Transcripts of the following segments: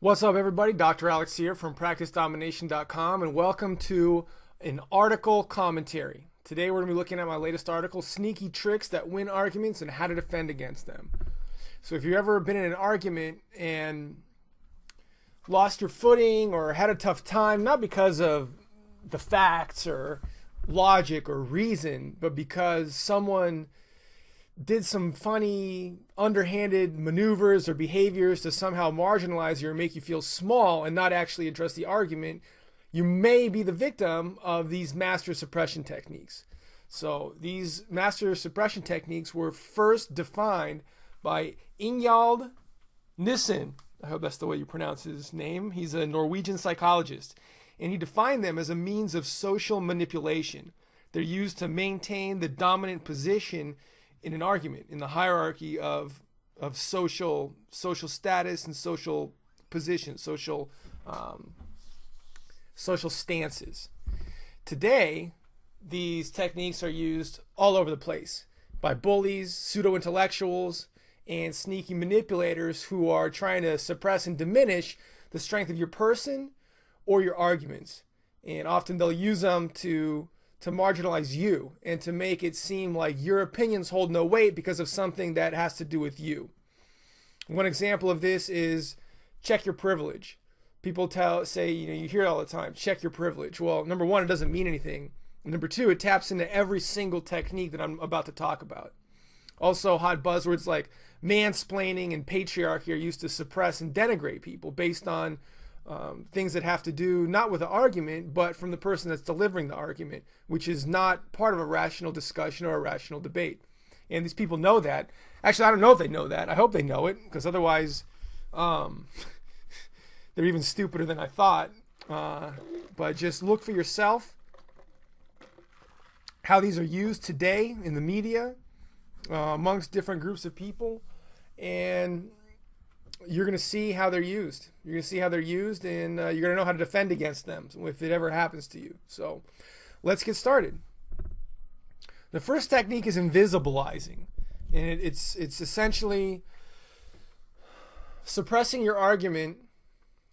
What's up, everybody? Dr. Alex here from PracticeDomination.com, and welcome to an article commentary. Today we're going to be looking at my latest article, Sneaky Tricks That Win Arguments and How to Defend Against Them. So if you've ever been in an argument and lost your footing or had a tough time, not because of the facts or logic or reason, but because someone did some funny, underhanded maneuvers or behaviors to somehow marginalize you or make you feel small and not actually address the argument, you may be the victim of these master suppression techniques. So these master suppression techniques were first defined by Ingjald Nissen. I hope that's the way you pronounce his name. He's a Norwegian psychologist, and he defined them as a means of social manipulation. They're used to maintain the dominant position in an argument, in the hierarchy of social status and social position, social stances. Today, these techniques are used all over the place by bullies, pseudo-intellectuals, and sneaky manipulators who are trying to suppress and diminish the strength of your person or your arguments. And often they'll use them to marginalize you and to make it seem like your opinions hold no weight because of something that has to do with you. One example of this is check your privilege. People say, you hear it all the time, check your privilege. Well, number one, it doesn't mean anything. Number two, it taps into every single technique that I'm about to talk about. Also, hot buzzwords like mansplaining and patriarchy are used to suppress and denigrate people based on things that have to do not with the argument, but from the person that's delivering the argument, which is not part of a rational discussion or a rational debate. And these people know that. Actually, I don't know if they know that. I hope they know it, because otherwise they're even stupider than I thought. But just look for yourself how these are used today in the media amongst different groups of people, and you're going to see how they're used. You're going to see how they're used, and you're going to know how to defend against them if it ever happens to you. So let's get started. The first technique is invisibilizing, and it's essentially suppressing your argument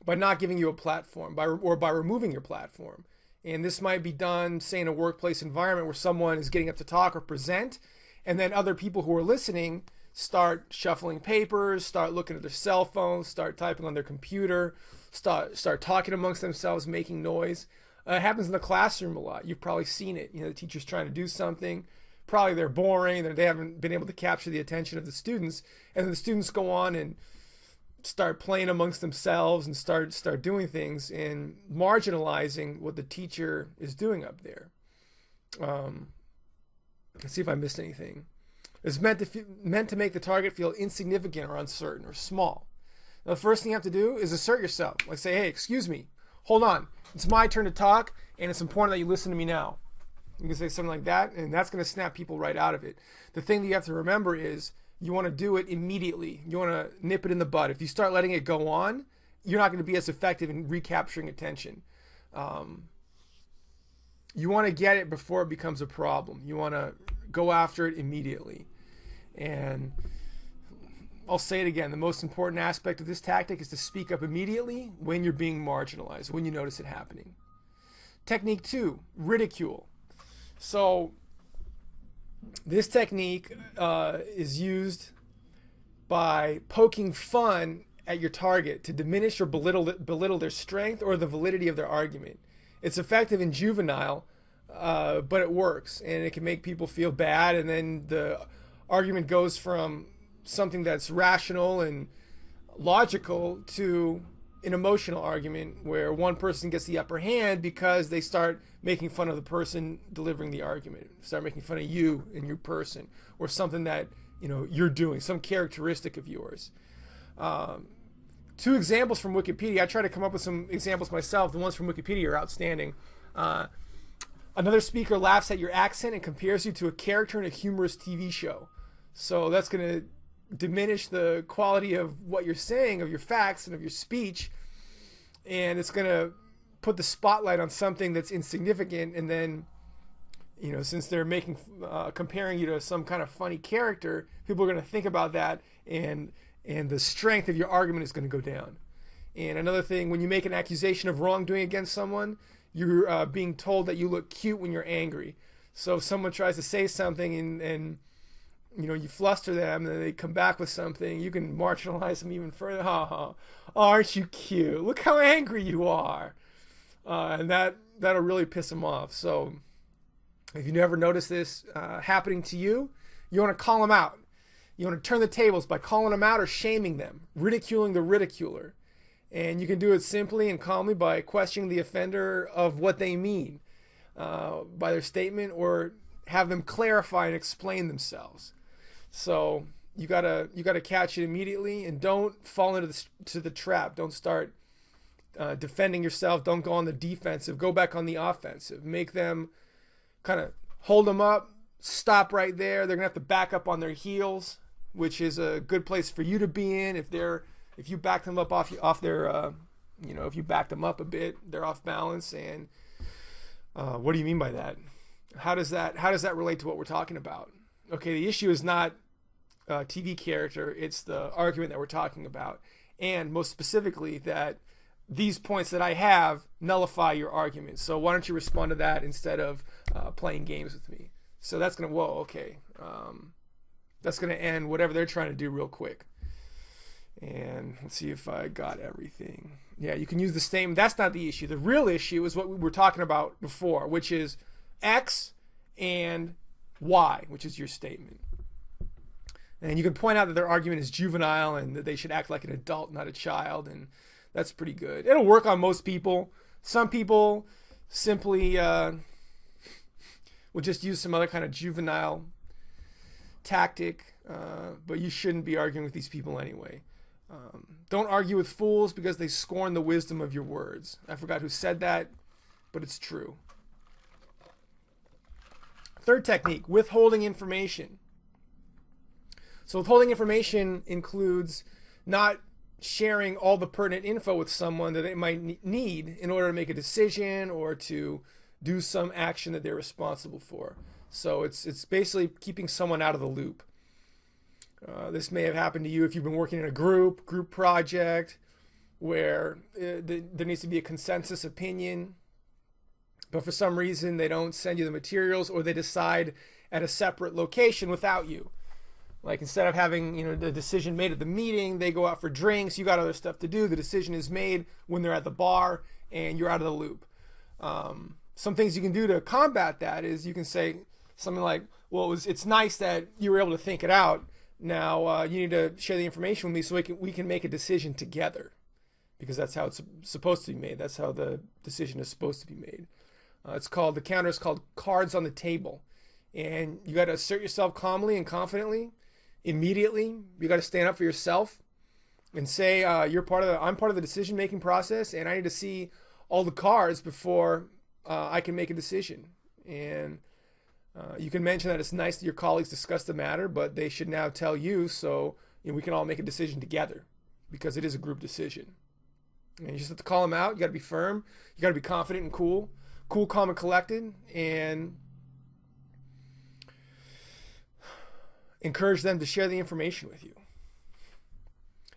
by not giving you a platform, or by removing your platform. And this might be done, say, in a workplace environment where someone is getting up to talk or present, and then other people who are listening start shuffling papers, start looking at their cell phones, start typing on their computer, start talking amongst themselves, making noise. It happens in the classroom a lot. You've probably seen it. The teacher's trying to do something. Probably they're boring. They haven't been able to capture the attention of the students. And then the students go on and start playing amongst themselves and start doing things and marginalizing what the teacher is doing up there. Let's see if I missed anything. It's meant to make the target feel insignificant or uncertain or small. Now, the first thing you have to do is assert yourself. Like say, hey, excuse me, hold on. It's my turn to talk, and it's important that you listen to me now. You can say something like that, and that's going to snap people right out of it. The thing that you have to remember is you want to do it immediately. You want to nip it in the bud. If you start letting it go on, you're not going to be as effective in recapturing attention. You want to get it before it becomes a problem. You want to go after it immediately. And I'll say it again, the most important aspect of this tactic is to speak up immediately when you're being marginalized, when you notice it happening. Technique 2, ridicule. So this technique is used by poking fun at your target to diminish or belittle their strength or the validity of their argument. It's effective in juvenile, but it works, and it can make people feel bad, and then the argument goes from something that's rational and logical to an emotional argument where one person gets the upper hand because they start making fun of the person delivering the argument, start making fun of you and your person, or something that you're doing, some characteristic of yours. Two examples from Wikipedia. I try to come up with some examples myself. The ones from Wikipedia are outstanding. Another speaker laughs at your accent and compares you to a character in a humorous TV show. So that's going to diminish the quality of what you're saying, of your facts and of your speech. And it's going to put the spotlight on something that's insignificant. And then, since they're comparing you to some kind of funny character, people are going to think about that, and the strength of your argument is going to go down. And another thing, when you make an accusation of wrongdoing against someone, you're being told that you look cute when you're angry. So if someone tries to say something and you fluster them and they come back with something, you can marginalize them even further. Oh, aren't you cute? Look how angry you are. And that'll really piss them off. So if you never notice this happening to you, you want to call them out. You want to turn the tables by calling them out or shaming them, ridiculing the ridiculer. And you can do it simply and calmly by questioning the offender of what they mean by their statement, or have them clarify and explain themselves. So you gotta catch it immediately, and don't fall into the trap. Don't start defending yourself. Don't go on the defensive. Go back on the offensive. Make them kind of hold them up. Stop right there. They're gonna have to back up on their heels, which is a good place for you to be in. If you back them up off their, if you back them up a bit, they're off balance. And what do you mean by that? How does that relate to what we're talking about? Okay, the issue is not TV character, it's the argument that we're talking about, and most specifically that these points that I have nullify your argument. So why don't you respond to that instead of playing games with me? So that's gonna that's gonna end whatever they're trying to do real quick. And let's see if I got everything. Yeah, you can use the statement. That's not the issue. The real issue is what we were talking about before, which is X and Y, which is your statement. And you can point out that their argument is juvenile and that they should act like an adult, not a child, and that's pretty good. It'll work on most people. Some people simply will just use some other kind of juvenile tactic, but you shouldn't be arguing with these people anyway. Don't argue with fools because they scorn the wisdom of your words. I forgot who said that, but it's true. Third technique, withholding information. So withholding information includes not sharing all the pertinent info with someone that they might need in order to make a decision or to do some action that they're responsible for. So it's basically keeping someone out of the loop. This may have happened to you if you've been working in a group project where there needs to be a consensus opinion, but for some reason they don't send you the materials, or they decide at a separate location without you. Like instead of having the decision made at the meeting, they go out for drinks, you got other stuff to do, the decision is made when they're at the bar and you're out of the loop. Some things you can do to combat that is you can say something like, well, it's nice that you were able to think it out. Now you need to share the information with me so we can make a decision together, because that's how it's supposed to be made. That's how the decision is supposed to be made. The counter is called cards on the table, and you got to assert yourself calmly and confidently, immediately. You got to stand up for yourself and say I'm part of the decision making process, and I need to see all the cards before I can make a decision. And you can mention that it's nice that your colleagues discuss the matter, but they should now tell you so we can all make a decision together, because it is a group decision. And you just have to call them out. You got to be firm. You got to be confident and cool, calm, and collected, and encourage them to share the information with you.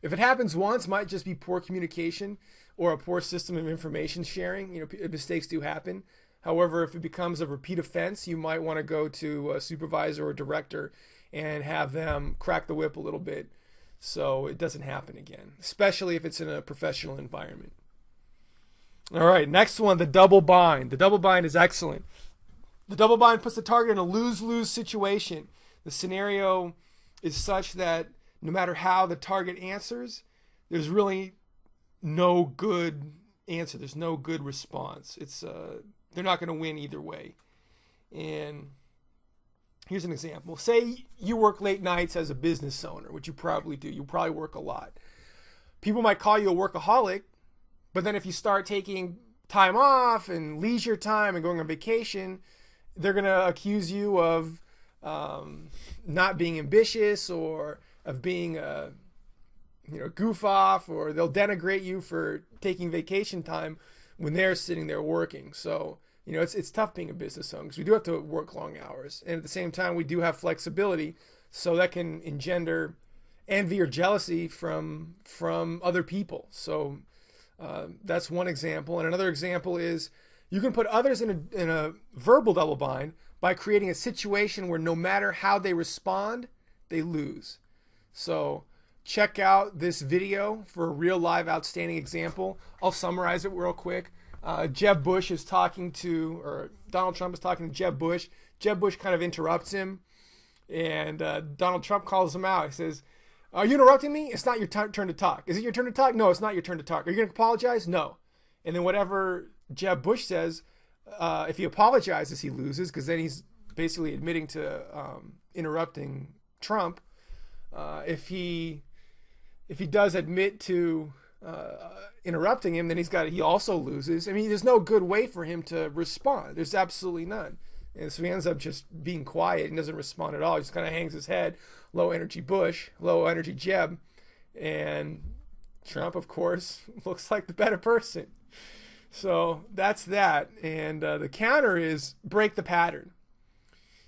If it happens once, it might just be poor communication or a poor system of information sharing. Mistakes do happen. However, if it becomes a repeat offense, you might want to go to a supervisor or director and have them crack the whip a little bit so it doesn't happen again, especially if it's in a professional environment. All right, next one, the double bind. The double bind is excellent. The double bind puts the target in a lose-lose situation. The scenario is such that no matter how the target answers, there's really no good answer. There's no good response. They're not going to win either way. And here's an example. Say you work late nights as a business owner, which you probably do. You probably work a lot. People might call you a workaholic, but then if you start taking time off and leisure time and going on vacation, they're going to accuse you of not being ambitious, or of being a goof off, or they'll denigrate you for taking vacation time when they're sitting there working. So it's tough being a business owner, because we do have to work long hours, and at the same time we do have flexibility, so that can engender envy or jealousy from other people. So That's one example. And another example is you can put others in a verbal double bind by creating a situation where no matter how they respond, they lose. So check out this video for a real live outstanding example. I'll summarize it real quick. Jeb Bush is talking to, or Donald Trump is talking to Jeb Bush. Jeb Bush kind of interrupts him, and Donald Trump calls him out. He says, "Are you interrupting me? It's not your turn to talk. Is it your turn to talk? No, it's not your turn to talk. Are you going to apologize? No." And then whatever Jeb Bush says, if he apologizes, he loses, because then he's basically admitting to interrupting Trump. If he does admit to interrupting him, then he also loses. I mean, there's no good way for him to respond. There's absolutely none. And so he ends up just being quiet and doesn't respond at all. He just kind of hangs his head. Low energy Bush, low energy Jeb. And Trump, of course, looks like the better person. So that's that. And the counter is break the pattern.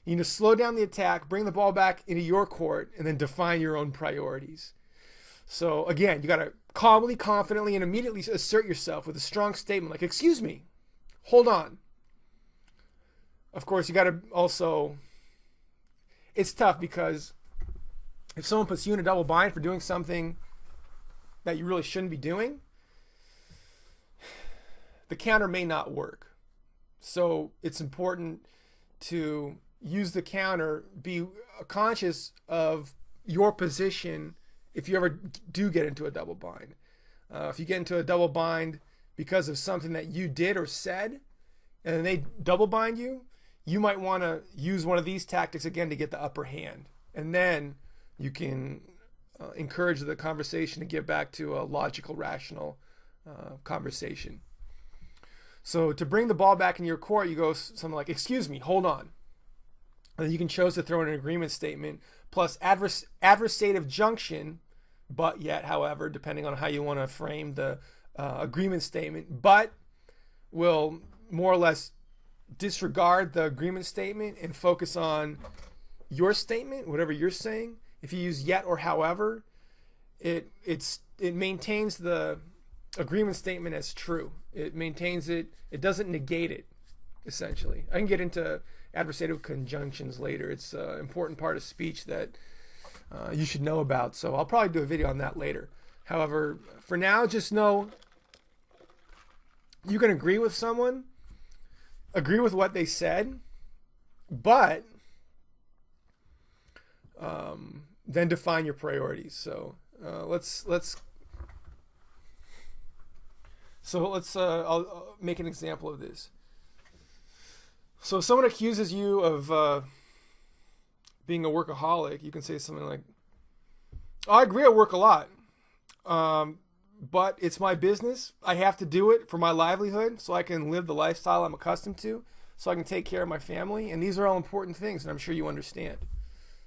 You need to slow down the attack, bring the ball back into your court, and then define your own priorities. So again, you got to calmly, confidently, and immediately assert yourself with a strong statement like, "Excuse me, hold on." Of course, you got to also, it's tough because if someone puts you in a double bind for doing something that you really shouldn't be doing, the counter may not work. So it's important to use the counter, be conscious of your position if you ever do get into a double bind. If you get into a double bind because of something that you did or said, and then they double bind you, you might want to use one of these tactics again to get the upper hand. And then you can encourage the conversation to get back to a logical, rational conversation. So to bring the ball back in your court, you go something like, "Excuse me, hold on." And then you can choose to throw in an agreement statement plus adversative junction, but yet, however, depending on how you want to frame the agreement statement, but will more or less disregard the agreement statement and focus on your statement, whatever you're saying. If you use yet or however, it maintains the agreement statement as true. It maintains it. It doesn't negate it, essentially. I can get into adversative conjunctions later. It's an important part of speech that you should know about. So I'll probably do a video on that later. However, for now, just know you can agree with someone, agree with what they said, but then define your priorities. So I'll make an example of this. So if someone accuses you of being a workaholic, you can say something like, "I agree I work a lot, but it's my business. I have to do it for my livelihood so I can live the lifestyle I'm accustomed to, so I can take care of my family. And these are all important things, and I'm sure you understand."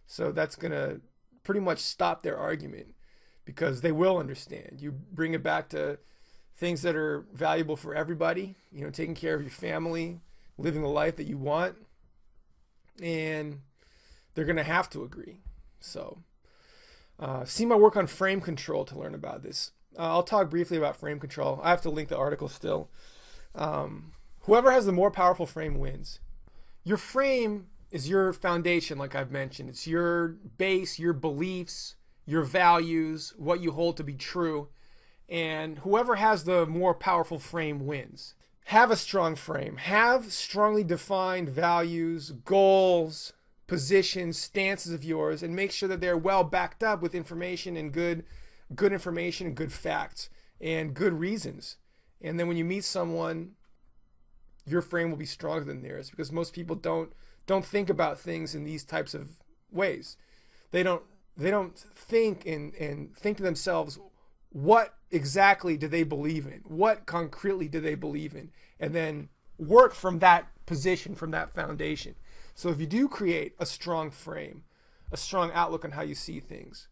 So that's going to pretty much stop their argument, because they will understand. You bring it back to things that are valuable for everybody, taking care of your family, living the life that you want, and they're going to have to agree. So see my work on frame control to learn about this. I'll talk briefly about frame control. I have to link the article still. Whoever has the more powerful frame wins. Your frame is your foundation, like I've mentioned. It's your base, your beliefs, your values, what you hold to be true. And whoever has the more powerful frame wins. Have a strong frame. Have strongly defined values, goals, positions, stances of yours, and make sure that they're well backed up with information and good information and good facts and good reasons. And then when you meet someone, your frame will be stronger than theirs, because most people don't think about things in these types of ways. They don't think and think to themselves, what exactly do they believe in? What concretely do they believe in? And then work from that position, from that foundation. So if you do create a strong frame, a strong outlook on how you see things,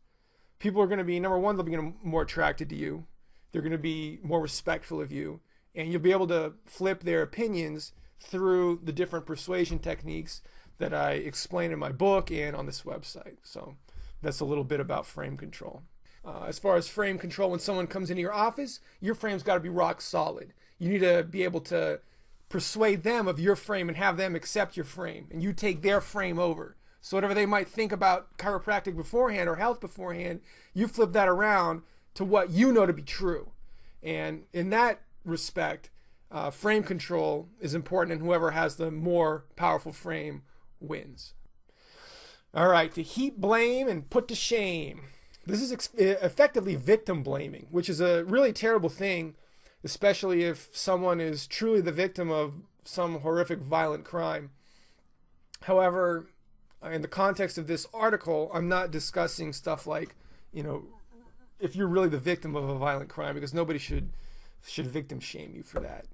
people are going to be, number one, they'll be more attracted to you. They're going to be more respectful of you. And you'll be able to flip their opinions through the different persuasion techniques that I explain in my book and on this website. So that's a little bit about frame control. As far as frame control, when someone comes into your office, your frame's got to be rock solid. You need to be able to persuade them of your frame and have them accept your frame, and you take their frame over. So whatever they might think about chiropractic beforehand or health beforehand, you flip that around to what you know to be true. And in that respect, frame control is important, and whoever has the more powerful frame wins. All right, to heap blame and put to shame. This is effectively victim blaming, which is a really terrible thing, especially if someone is truly the victim of some horrific violent crime. However, in the context of this article, I'm not discussing stuff like, if you're really the victim of a violent crime, because nobody should victim shame you for that.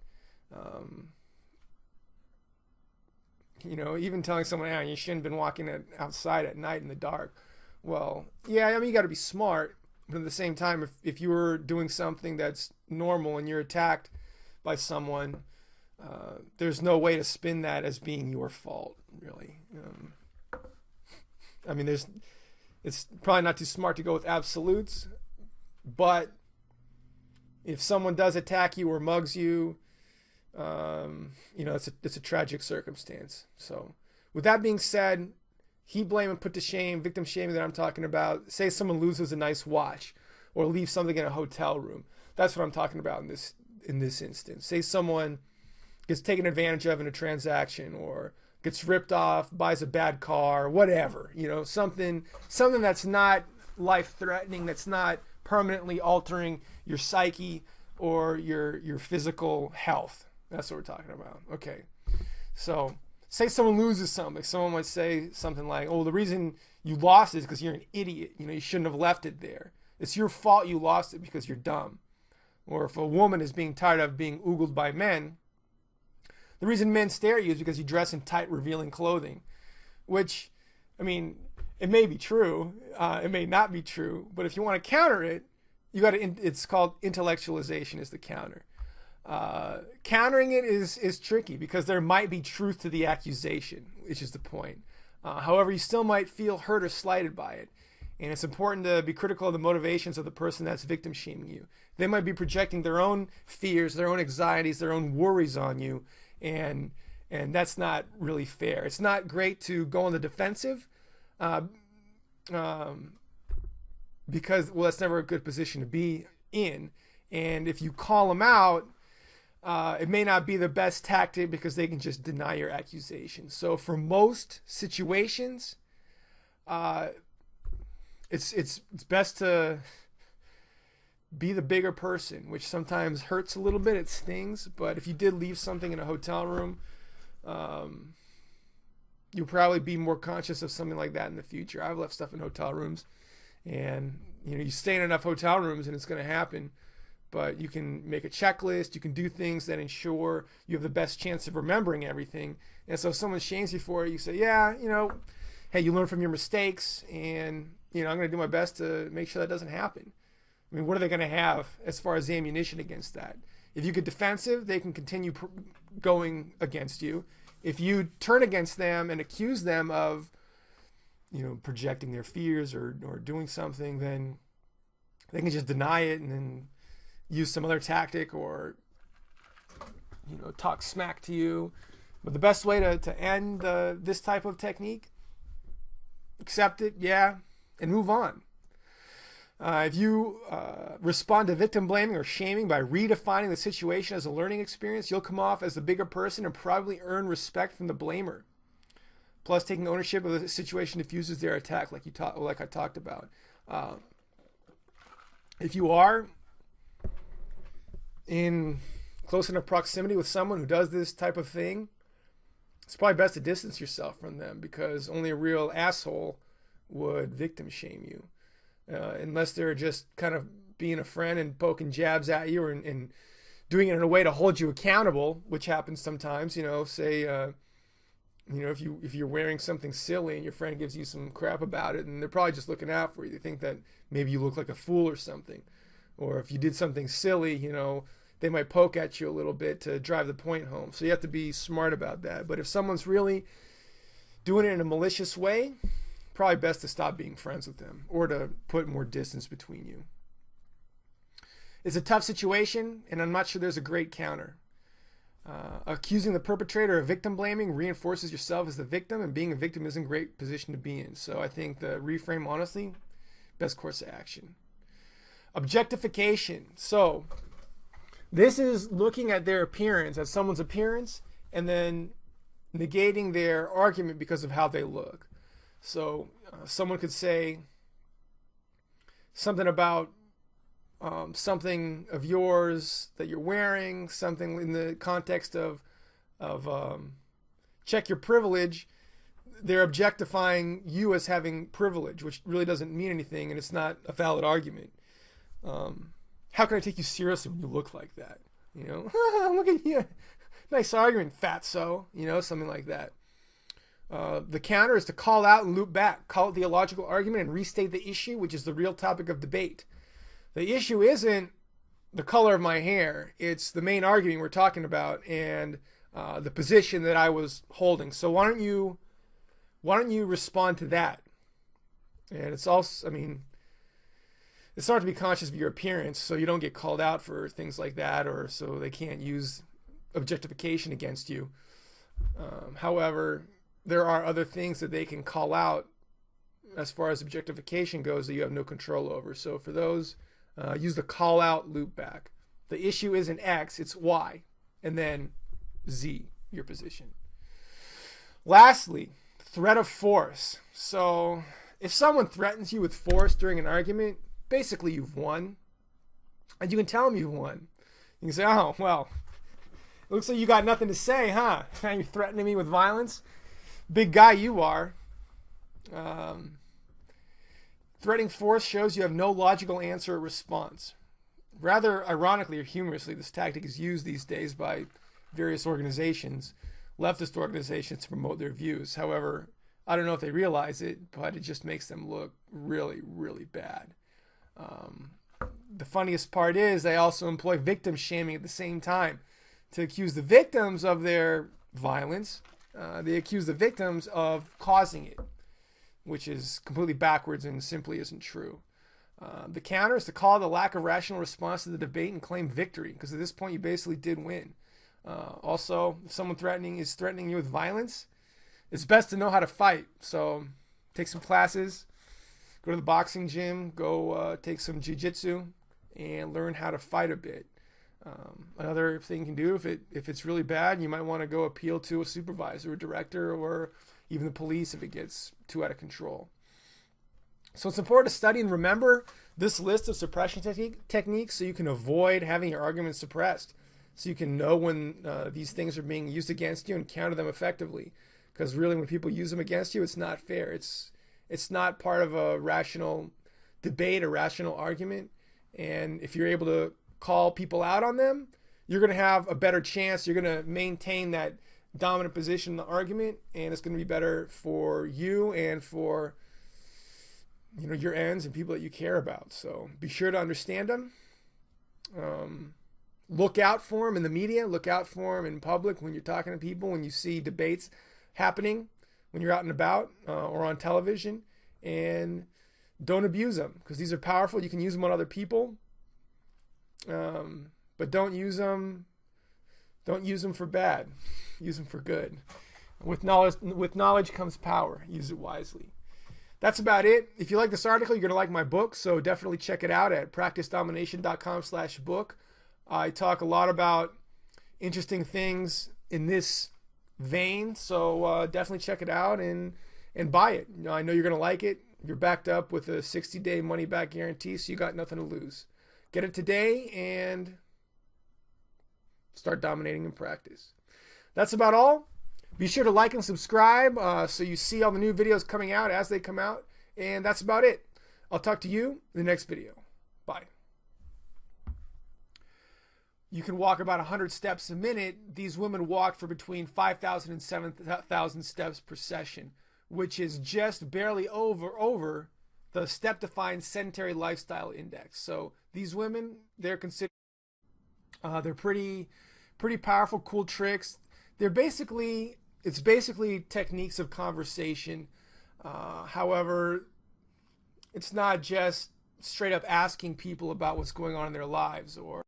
Even telling someone, you shouldn't have been walking outside at night in the dark. Well, yeah, you got to be smart, but at the same time, if you were doing something that's normal and you're attacked by someone, there's no way to spin that as being your fault, really. It's probably not too smart to go with absolutes, but if someone does attack you or mugs you, it's a tragic circumstance. So with that being said, heap blame and put to shame, victim shaming that I'm talking about, say someone loses a nice watch or leaves something in a hotel room. That's what I'm talking about in this instance. Say someone gets taken advantage of in a transaction, or gets ripped off, buys a bad car, whatever, something that's not life-threatening, that's not permanently altering your psyche or your physical health. That's what we're talking about. Okay. So say someone loses something. Someone might say something like, oh, the reason you lost it is because you're an idiot. You shouldn't have left it there. It's your fault you lost it because you're dumb. Or if a woman is being tired of being oogled by men, the reason men stare at you is because you dress in tight, revealing clothing. Which, it may be true. It may not be true. But if you want to counter it, it's called intellectualization is the counter. Countering it is tricky because there might be truth to the accusation, which is the point. However, you still might feel hurt or slighted by it. And it's important to be critical of the motivations of the person that's victim shaming you. They might be projecting their own fears, their own anxieties, their own worries on you. And that's not really fair. It's not great to go on the defensive because, that's never a good position to be in. And if you call them out, it may not be the best tactic because they can just deny your accusation. So for most situations, it's best to be the bigger person, which sometimes hurts a little bit. It stings. But if you did leave something in a hotel room, you'll probably be more conscious of something like that in the future. I've left stuff in hotel rooms, and you stay in enough hotel rooms and it's going to happen. But you can make a checklist. You can do things that ensure you have the best chance of remembering everything. And so if someone shames you for it, you say, hey, you learn from your mistakes, and I'm going to do my best to make sure that doesn't happen. What are they going to have as far as ammunition against that? If you get defensive, they can continue going against you. If you turn against them and accuse them of, projecting their fears or doing something, then they can just deny it and then use some other tactic or, talk smack to you. But the best way to end this type of technique, accept it, and move on. If you respond to victim blaming or shaming by redefining the situation as a learning experience, you'll come off as the bigger person and probably earn respect from the blamer. Plus, taking ownership of the situation diffuses their attack, like I talked about. If you are in close enough proximity with someone who does this type of thing, it's probably best to distance yourself from them, because only a real asshole would victim shame you. Unless they're just kind of being a friend and poking jabs at you and doing it in a way to hold you accountable, which happens sometimes. Say, if you're wearing something silly and your friend gives you some crap about it, and they're probably just looking out for you. They think that maybe you look like a fool or something. Or if you did something silly, they might poke at you a little bit to drive the point home. So you have to be smart about that. But if someone's really doing it in a malicious way, probably best to stop being friends with them or to put more distance between you. It's a tough situation, and I'm not sure there's a great counter. Accusing the perpetrator of victim blaming reinforces yourself as the victim, and being a victim isn't a great position to be in. So I think the reframe, honestly, best course of action. Objectification. So this is looking at their appearance, at someone's appearance, and then negating their argument because of how they look. So someone could say something about something of yours that you're wearing, something in the context of check your privilege. They're objectifying you as having privilege, which really doesn't mean anything, and it's not a valid argument. How can I take you seriously when you look like that? You know, look at you. Nice argument, fatso. You know, something like that. The counter is to call out and loop back, call it the illogical argument and restate the issue, which is the real topic of debate. The issue isn't the color of my hair. It's the main argument we're talking about and the position that I was holding. So why don't you respond to that? And it's also, I mean, it's hard to be conscious of your appearance so you don't get called out for things like that, or so they can't use objectification against you. However, there are other things that they can call out as far as objectification goes that you have no control over. So for those, use the call out loop back. The issue isn't X, it's Y, and then Z, your position. Lastly, threat of force. So if someone threatens you with force during an argument, basically you've won. And you can tell them you've won. You can say, oh, well, it looks like you got nothing to say, huh? You're threatening me with violence? Big guy you are. Threatening force shows you have no logical answer or response. Rather ironically or humorously, this tactic is used these days by various organizations, leftist organizations, to promote their views. However, I don't know if they realize it, but it just makes them look really, really bad. The funniest part is they also employ victim shaming at the same time to accuse the victims of their violence. They accuse the victims of causing it, which is completely backwards and simply isn't true. The counter is to call the lack of rational response to the debate and claim victory, because at this point you basically did win. Also, if someone is threatening you with violence, it's best to know how to fight. So take some classes, go to the boxing gym, go take some jiu-jitsu, and learn how to fight a bit. Another thing you can do, if it's really bad, you might want to go appeal to a supervisor, a director, or even the police if it gets too out of control. So it's important to study and remember this list of suppression techniques so you can avoid having your arguments suppressed. So you can know when these things are being used against you and counter them effectively. Because really when people use them against you, it's not fair. It's not part of a rational debate, a rational argument. And if you're able to call people out on them, you're going to have a better chance. You're going to maintain that dominant position in the argument, and it's going to be better for you and for your ends and people that you care about. So be sure to understand them. Look out for them in the media. Look out for them in public when you're talking to people, when you see debates happening, when you're out and about or on television. And don't abuse them, because these are powerful. You can use them on other people, but don't use them for bad. Use them for good. With knowledge comes power. Use it wisely. That's about it. If you like this article, you're going to like my book, so definitely check it out at practicedomination.com/book. I talk a lot about interesting things in this vein, so definitely check it out and buy it. I know you're going to like it. You're backed up with a 60-day money-back guarantee, so you got nothing to lose. Get it today and start dominating in practice. That's about all. Be sure to like and subscribe so you see all the new videos coming out as they come out. And that's about it. I'll talk to you in the next video. Bye. You can walk about 100 steps a minute. These women walk for between 5,000 and 7,000 steps per session, which is just barely over the step-defined sedentary lifestyle index. So these women, they're considered, they're pretty powerful, cool tricks. It's basically techniques of conversation However, it's not just straight up asking people about what's going on in their lives or